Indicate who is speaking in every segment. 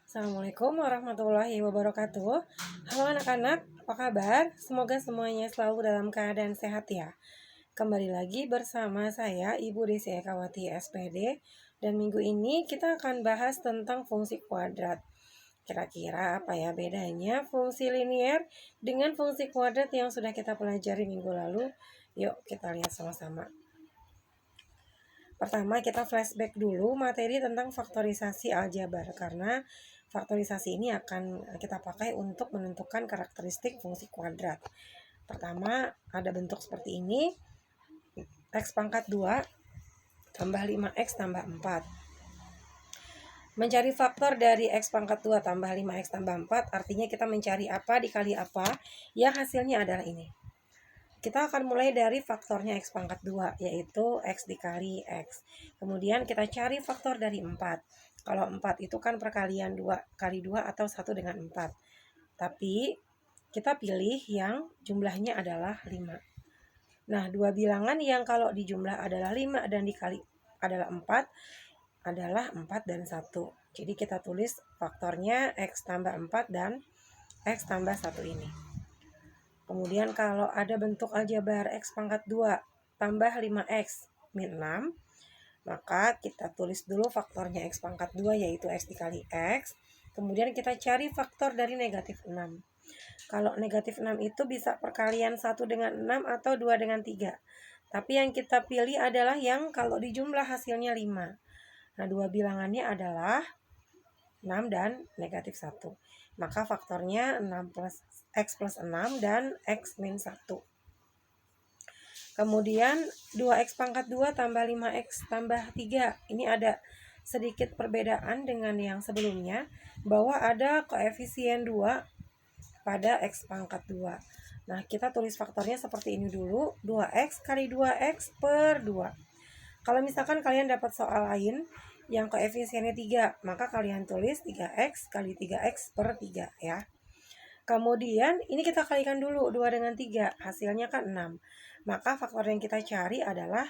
Speaker 1: Assalamualaikum warahmatullahi wabarakatuh. Halo anak-anak, apa kabar? Semoga semuanya selalu dalam keadaan sehat ya. Kembali lagi bersama saya Ibu Desi Ekawati SPD. Dan minggu ini kita akan bahas tentang fungsi kuadrat. Kira-kira apa ya bedanya fungsi linier dengan fungsi kuadrat yang sudah kita pelajari minggu lalu? Yuk kita lihat sama-sama. Pertama kita flashback dulu materi tentang faktorisasi aljabar, karena faktorisasi ini akan kita pakai untuk menentukan karakteristik fungsi kuadrat. Pertama ada bentuk seperti ini, x pangkat 2 tambah 5x tambah 4. Mencari faktor dari x pangkat 2 tambah 5x tambah 4 artinya kita mencari apa dikali apa, yang hasilnya adalah ini. Kita akan mulai dari faktornya x pangkat 2, yaitu x dikali x. Kemudian kita cari faktor dari 4. Kalau 4 itu kan perkalian 2 kali 2 atau 1 dengan 4. Tapi kita pilih yang jumlahnya adalah 5. Nah, dua bilangan yang kalau dijumlah adalah 5 dan dikali adalah 4 adalah 4 dan 1. Jadi kita tulis faktornya x tambah 4 dan x tambah 1 ini. Kemudian kalau ada bentuk aljabar x pangkat 2 tambah 5x min 6, maka kita tulis dulu faktornya x pangkat 2 yaitu x dikali x. Kemudian kita cari faktor dari negatif 6. Kalau negatif 6 itu bisa perkalian 1 dengan 6 atau 2 dengan 3. Tapi yang kita pilih adalah yang kalau dijumlah hasilnya 5. Nah, dua bilangannya adalah 6 dan negatif 1. Maka faktornya 6 plus x plus 6 dan x min 1. Kemudian 2x pangkat 2 tambah 5x tambah 3. Ini ada sedikit perbedaan dengan yang sebelumnya, bahwa ada koefisien 2 pada x pangkat 2. Nah, kita tulis faktornya seperti ini dulu, 2x kali 2x per 2. Kalau misalkan kalian dapat soal lain yang koefisiennya 3, maka kalian tulis 3x kali 3x per 3 ya. Kemudian ini kita kalikan dulu 2 dengan 3, hasilnya kan 6. Maka faktor yang kita cari adalah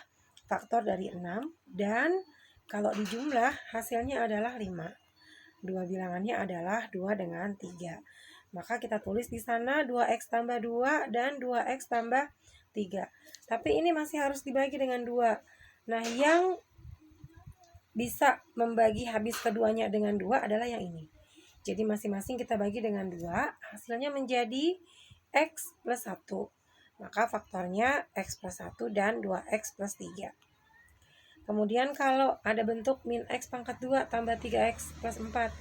Speaker 1: faktor dari 6 dan kalau dijumlah hasilnya adalah 5. Dua bilangannya adalah 2 dengan 3. Maka kita tulis di sana 2x tambah 2 dan 2x tambah 3. Tapi ini masih harus dibagi dengan 2. Nah, yang bisa membagi habis keduanya dengan 2 adalah yang ini. Jadi masing-masing kita bagi dengan 2, hasilnya menjadi x plus 1. Maka faktornya x plus 1 dan 2x plus 3. Kemudian kalau ada bentuk min x pangkat 2 tambah 3x plus 4.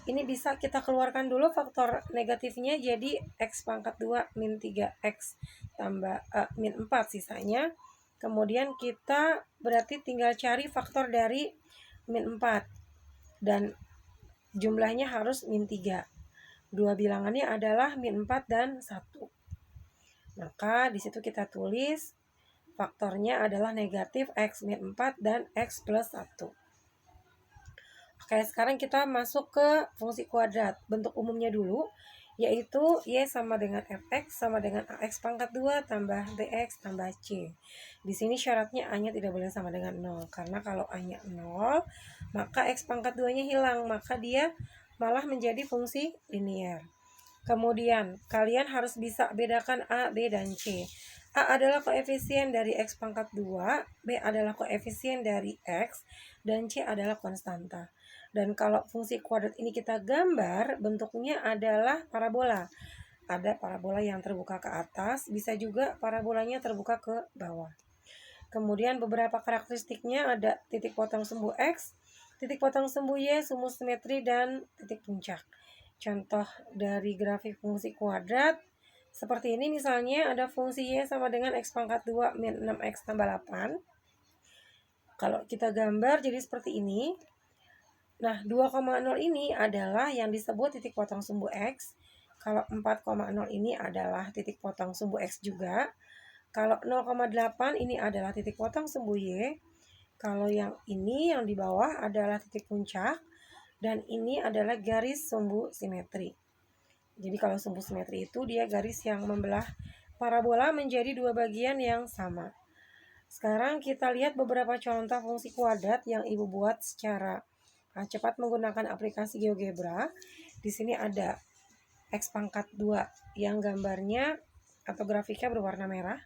Speaker 1: Ini bisa kita keluarkan dulu faktor negatifnya, jadi x pangkat 2 min 3x tambah min 4 sisanya. Kemudian kita berarti tinggal cari faktor dari min 4. Dan jumlahnya harus min 3. Dua bilangannya adalah min 4 dan 1. Maka di situ kita tulis faktornya adalah negatif x min 4 dan x plus 1. Oke, sekarang kita masuk ke fungsi kuadrat. Bentuk umumnya dulu, yaitu y sama dengan fx sama dengan ax pangkat 2 tambah bx tambah c. Di sini syaratnya a-nya tidak boleh sama dengan 0. Karena kalau a-nya 0, maka x pangkat 2-nya hilang. Maka dia malah menjadi fungsi linier. Kemudian, kalian harus bisa bedakan a, b, dan c. A adalah koefisien dari x pangkat 2, b adalah koefisien dari x, dan c adalah konstanta. Dan kalau fungsi kuadrat ini kita gambar, bentuknya adalah parabola. Ada parabola yang terbuka ke atas, bisa juga parabolanya terbuka ke bawah. Kemudian beberapa karakteristiknya ada titik potong sumbu x, titik potong sumbu y, sumbu simetri, dan titik puncak. Contoh dari grafik fungsi kuadrat seperti ini, misalnya ada fungsi y sama dengan x pangkat 2 min 6x tambah 8. Kalau kita gambar jadi seperti ini. Nah, 2,0 ini adalah yang disebut titik potong sumbu x. Kalau 4,0 ini adalah titik potong sumbu x juga. Kalau 0,8 ini adalah titik potong sumbu y. Kalau yang ini yang di bawah adalah titik puncak. Dan ini adalah garis sumbu simetri. Jadi kalau sumbu simetri itu dia garis yang membelah parabola menjadi dua bagian yang sama. Sekarang kita lihat beberapa contoh fungsi kuadrat yang Ibu buat secara Nah, cepat menggunakan aplikasi GeoGebra. Di sini ada X pangkat 2 yang gambarnya atau grafiknya berwarna merah.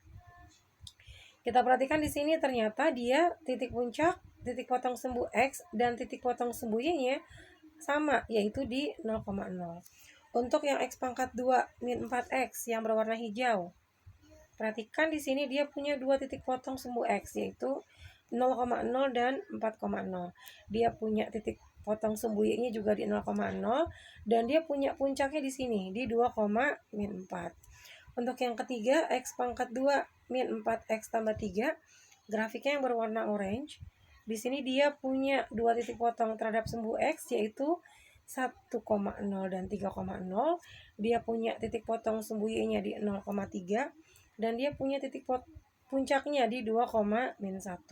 Speaker 1: Kita perhatikan di sini ternyata dia titik puncak, titik potong sumbu X, dan titik potong sumbu Y-nya sama, yaitu di 0,0. Untuk yang X pangkat 2 min 4X yang berwarna hijau, perhatikan di sini dia punya dua titik potong sumbu X, yaitu 0,0 dan 4,0. Dia punya titik potong sumbu Y-nya juga di 0,0 dan dia punya puncaknya di sini di 2, min 4. Untuk yang ketiga, X pangkat 2 min 4X tambah 3, grafiknya yang berwarna orange. Di sini dia punya dua titik potong terhadap sumbu X, yaitu 1,0 dan 3,0. Dia punya titik potong sumbu Y-nya di 0,3 dan dia punya titik puncaknya di 2, min 1.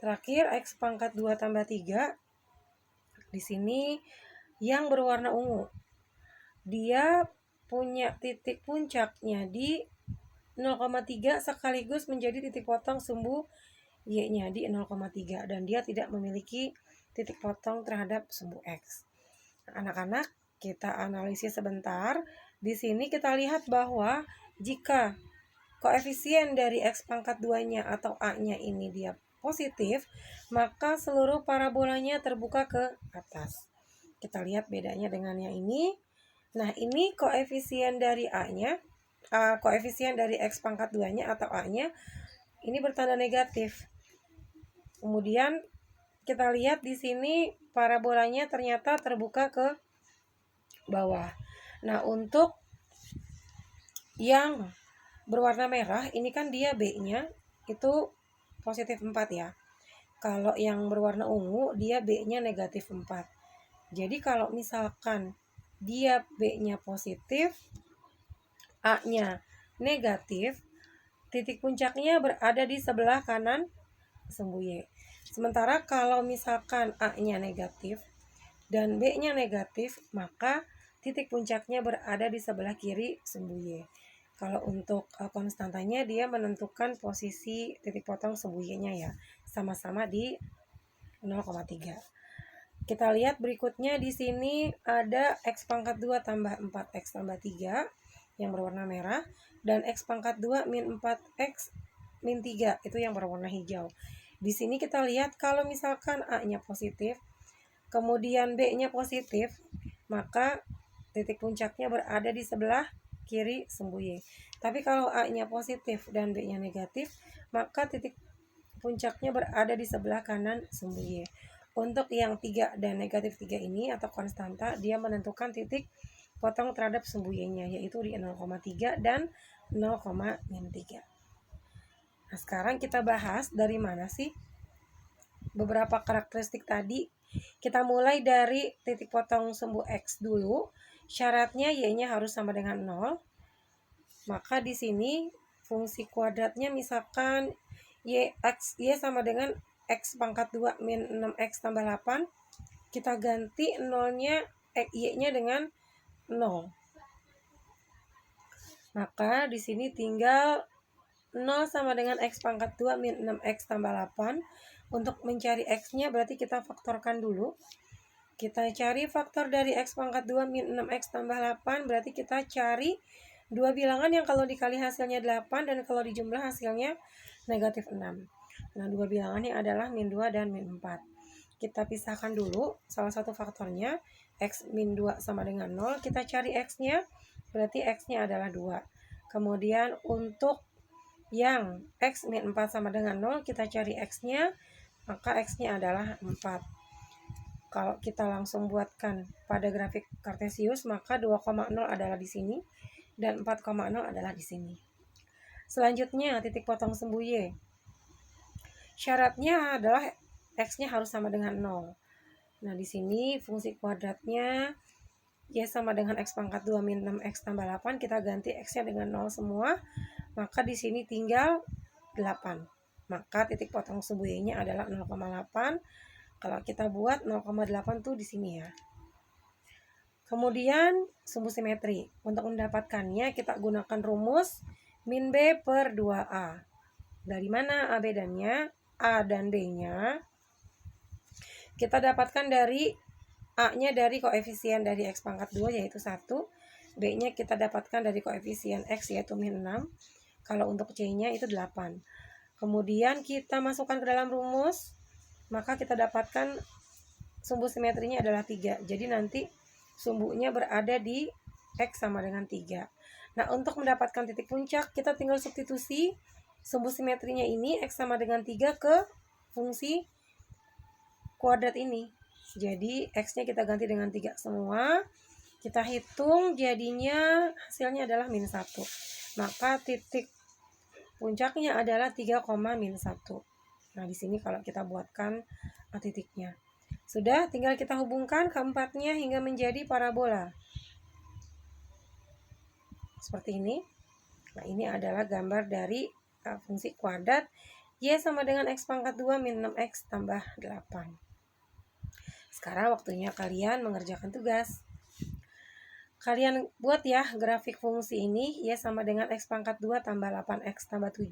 Speaker 1: Terakhir, X pangkat 2 tambah 3. Di sini yang berwarna ungu. Dia punya titik puncaknya di 0,3 sekaligus menjadi titik potong sumbu Y-nya di 0,3 dan dia tidak memiliki titik potong terhadap sumbu X. Anak-anak, kita analisis sebentar. Di sini kita lihat bahwa jika koefisien dari X pangkat 2-nya atau A-nya ini dia positif, maka seluruh parabolanya terbuka ke atas. Kita lihat bedanya dengan yang ini. Nah, ini koefisien dari A-nya, koefisien dari X pangkat 2-nya atau A-nya, ini bertanda negatif. Kemudian kita lihat di sini parabolanya ternyata terbuka ke bawah. Nah, untuk yang berwarna merah, ini kan dia B-nya itu positif 4 ya. Kalau yang berwarna ungu, dia B-nya negatif 4. Jadi kalau misalkan dia B-nya positif, A-nya negatif, titik puncaknya berada di sebelah kanan sumbu Y. Sementara kalau misalkan A-nya negatif dan B-nya negatif, maka titik puncaknya berada di sebelah kiri sumbu Y. Kalau untuk konstantanya, dia menentukan posisi titik potong sumbu Y-nya ya, sama-sama di 0,3. Kita lihat berikutnya di sini ada X pangkat 2 tambah 4X tambah 3 yang berwarna merah dan X pangkat 2 min 4X min 3 itu yang berwarna hijau. Di sini kita lihat kalau misalkan A-nya positif, kemudian B-nya positif, maka titik puncaknya berada di sebelah kiri sumbu Y. Tapi kalau A-nya positif dan B-nya negatif, maka titik puncaknya berada di sebelah kanan sumbu Y. Untuk yang 3 dan negatif 3 ini atau konstanta, dia menentukan titik potong terhadap sumbu Y-nya, yaitu di 0,3 dan 0,3. Nah, sekarang kita bahas dari mana sih beberapa karakteristik tadi. Kita mulai dari titik potong sumbu X dulu. Syaratnya Y-nya harus sama dengan 0. Maka di sini fungsi kuadratnya misalkan Y sama dengan X pangkat 2 min 6X tambah 8. Kita ganti 0-nya, Y-nya dengan 0. Maka di sini tinggal 0 sama dengan X pangkat 2 min 6X tambah 8. Untuk mencari X-nya berarti kita faktorkan dulu. Kita cari faktor dari X pangkat 2 min 6X tambah 8. Berarti kita cari dua bilangan yang kalau dikali hasilnya 8 dan kalau dijumlah hasilnya negatif 6. Nah, dua bilangannya adalah min 2 dan min 4. Kita pisahkan dulu salah satu faktornya. X min 2 sama dengan 0. Kita cari X-nya. Berarti X-nya adalah 2. Kemudian untuk yang X min 4 sama dengan 0, kita cari X-nya. Maka X-nya adalah 4. Kalau kita langsung buatkan pada grafik Kartesius, maka 2,0 adalah di sini dan 4,0 adalah di sini. Selanjutnya, titik potong sumbu Y. Syaratnya adalah X-nya harus sama dengan 0. Nah, di sini fungsi kuadratnya Y sama dengan X pangkat 2 min 6X tambah 8. Kita ganti X-nya dengan 0 semua. Maka di sini tinggal 8. Maka titik potong sumbu Y-nya adalah 0,8. Kalau kita buat 0,8 tuh di sini ya. Kemudian sumbu simetri. Untuk mendapatkannya kita gunakan rumus min B per 2A. Dari mana A, B, dan-nya? A dan B-nya kita dapatkan dari A-nya dari koefisien dari X pangkat 2 yaitu 1. B-nya kita dapatkan dari koefisien X yaitu min 6. Kalau untuk C-nya itu 8. Kemudian kita masukkan ke dalam rumus, maka kita dapatkan sumbu simetrinya adalah 3. Jadi nanti sumbunya berada di X sama dengan 3. Nah, untuk mendapatkan titik puncak, kita tinggal substitusi sumbu simetrinya ini X sama dengan 3 ke fungsi kuadrat ini. Jadi X-nya kita ganti dengan 3 semua. Kita hitung jadinya hasilnya adalah min 1. Maka titik puncaknya adalah 3, min 1. Nah, di sini kalau kita buatkan titiknya. Sudah, tinggal kita hubungkan keempatnya hingga menjadi parabola. Seperti ini. Nah, ini adalah gambar dari fungsi kuadrat Y sama dengan X pangkat 2 min 6X tambah 8. Sekarang waktunya kalian mengerjakan tugas. Kalian buat ya grafik fungsi ini Y sama dengan X pangkat 2 tambah 8X tambah 7.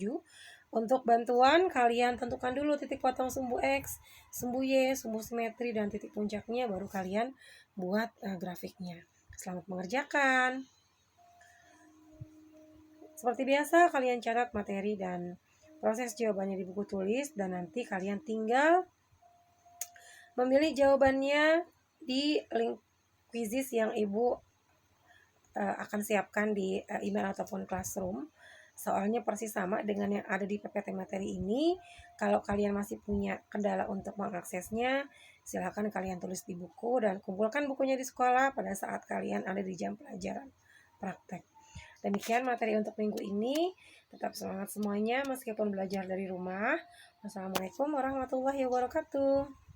Speaker 1: Untuk bantuan kalian tentukan dulu titik potong sumbu X, sumbu Y, sumbu simetri, dan titik puncaknya, baru kalian buat grafiknya. Selamat mengerjakan. Seperti biasa kalian catat materi dan proses jawabannya di buku tulis, dan nanti kalian tinggal memilih jawabannya di link quizzes yang Ibu akan siapkan di email ataupun classroom. Soalnya persis sama dengan yang ada di PPT materi ini. Kalau kalian masih punya kendala untuk mengaksesnya, silakan kalian tulis di buku dan kumpulkan bukunya di sekolah pada saat kalian ada di jam pelajaran praktek. Demikian materi untuk minggu ini. Tetap semangat semuanya meskipun belajar dari rumah. Wassalamualaikum warahmatullahi wabarakatuh.